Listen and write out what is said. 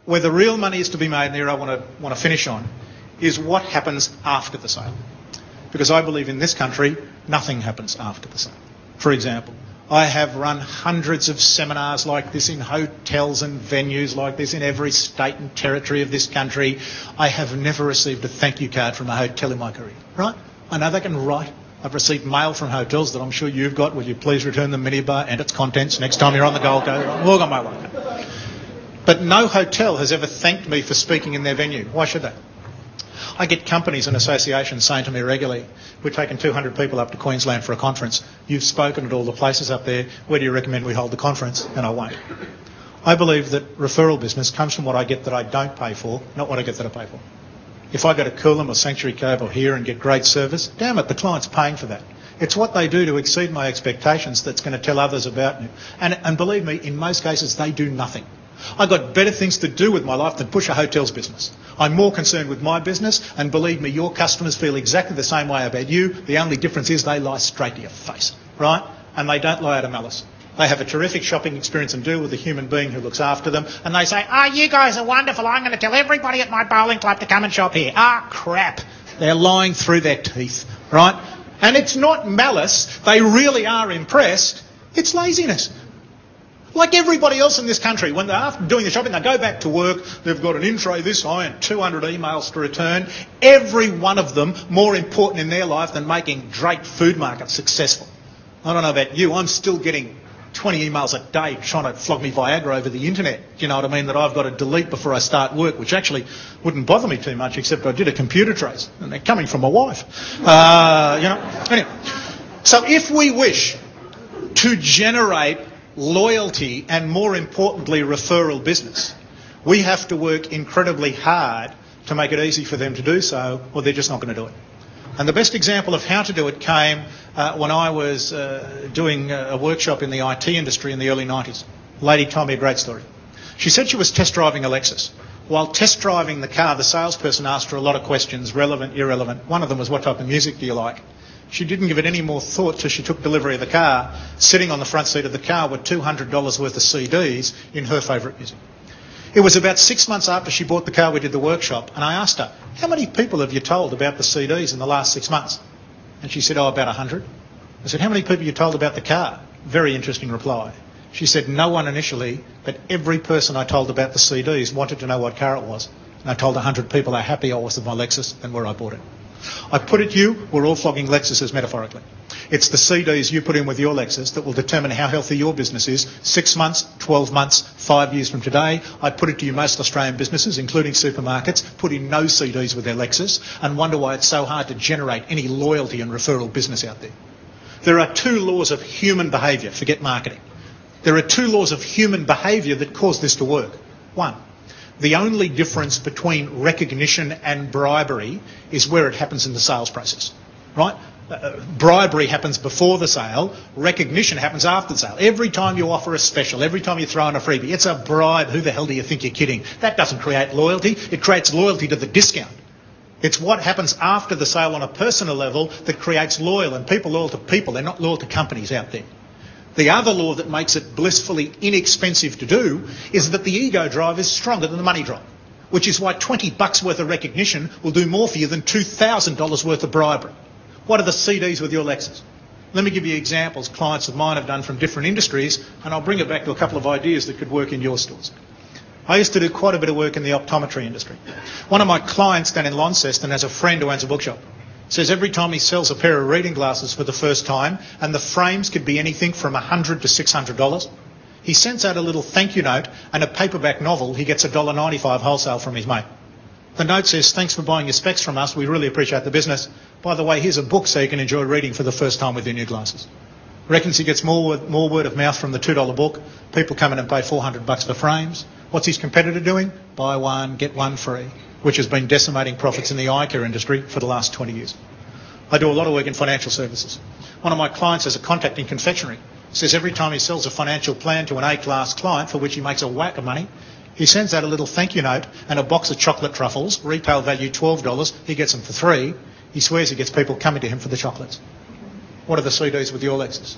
Where the real money is to be made, and here I want to finish on, is what happens after the sale. Because I believe in this country, nothing happens after the sale. For example, I have run hundreds of seminars like this in hotels and venues like this in every state and territory of this country. I have never received a thank you card from a hotel in my career, right? I know they can write. I've received mail from hotels that I'm sure you've got. Will you please return the minibar and its contents next time you're on the Gold Coast? I've all got mail like that. But no hotel has ever thanked me for speaking in their venue. Why should they? I get companies and associations saying to me regularly, we're taking 200 people up to Queensland for a conference. You've spoken at all the places up there. Where do you recommend we hold the conference? And I won't. I believe that referral business comes from what I get that I don't pay for, not what I get that I pay for. If I go to Coolum or Sanctuary Cove or here and get great service, damn it, the client's paying for that. It's what they do to exceed my expectations that's going to tell others about me. And believe me, in most cases, they do nothing. I've got better things to do with my life than push a hotel's business. I'm more concerned with my business, and believe me, your customers feel exactly the same way about you. The only difference is they lie straight to your face, right? And they don't lie out of malice. They have a terrific shopping experience and deal with a human being who looks after them, and they say, oh, you guys are wonderful. I'm going to tell everybody at my bowling club to come and shop here. Ah, crap. They're lying through their teeth, right? And it's not malice. They really are impressed. It's laziness. Like everybody else in this country, when they're after doing the shopping, they go back to work, they've got an in tray this high and 200 emails to return. Every one of them more important in their life than making Drake Food Market successful. I don't know about you, I'm still getting 20 emails a day trying to flog me Viagra over the internet, you know what I mean, that I've got to delete before I start work, which actually wouldn't bother me too much, except I did a computer trace, and they're coming from my wife. Anyway, so if we wish to generate loyalty and, more importantly, referral business, we have to work incredibly hard to make it easy for them to do so, or they're just not going to do it. And the best example of how to do it came when I was doing a workshop in the IT industry in the early 90s. A lady told me a great story. She said she was test driving a Lexus. While test driving the car, the salesperson asked her a lot of questions, relevant, irrelevant. One of them was, what type of music do you like? She didn't give it any more thought till she took delivery of the car. Sitting on the front seat of the car were $200 worth of CDs in her favourite music. It was about 6 months after she bought the car we did the workshop, and I asked her, how many people have you told about the CDs in the last 6 months? And she said, oh, about 100. I said, how many people you told about the car? Very interesting reply. She said, no one initially, but every person I told about the CDs wanted to know what car it was. And I told 100 people how happy I was with my Lexus and where I bought it. I put it to you, we're all flogging Lexuses metaphorically. It's the CDs you put in with your Lexus that will determine how healthy your business is 6 months, 12 months, 5 years from today. I put it to you, most Australian businesses, including supermarkets, put in no CDs with their Lexus and wonder why it's so hard to generate any loyalty and referral business out there. There are two laws of human behaviour, forget marketing. There are two laws of human behaviour that cause this to work. One, the only difference between recognition and bribery is where it happens in the sales process, right? Bribery happens before the sale, recognition happens after the sale. Every time you offer a special, every time you throw in a freebie, it's a bribe. Who the hell do you think you're kidding? That doesn't create loyalty. It creates loyalty to the discount. It's what happens after the sale on a personal level that creates loyal, and people loyal to people. They're not loyal to companies out there. The other law that makes it blissfully inexpensive to do is that the ego drive is stronger than the money drive, which is why $20 worth of recognition will do more for you than $2,000 worth of bribery. What are the CDs with your Lexus? Let me give you examples clients of mine have done from different industries, and I'll bring it back to a couple of ideas that could work in your stores. I used to do quite a bit of work in the optometry industry. One of my clients down in Launceston has a friend who owns a bookshop. Says every time he sells a pair of reading glasses for the first time, and the frames could be anything from $100 to $600, he sends out a little thank you note and a paperback novel. He gets $1.95 wholesale from his mate. The note says, thanks for buying your specs from us. We really appreciate the business. By the way, here's a book so you can enjoy reading for the first time with your new glasses. Reckons he gets more word of mouth from the $2 book. People come in and pay $400 for frames. What's his competitor doing? Buy one, get one free, which has been decimating profits in the eye care industry for the last 20 years. I do a lot of work in financial services. One of my clients has a contact in confectionery. Says every time he sells a financial plan to an A-class client for which he makes a whack of money, he sends out a little thank you note and a box of chocolate truffles, retail value $12. He gets them for $3. He swears he gets people coming to him for the chocolates. What are the CDs with your Lexus?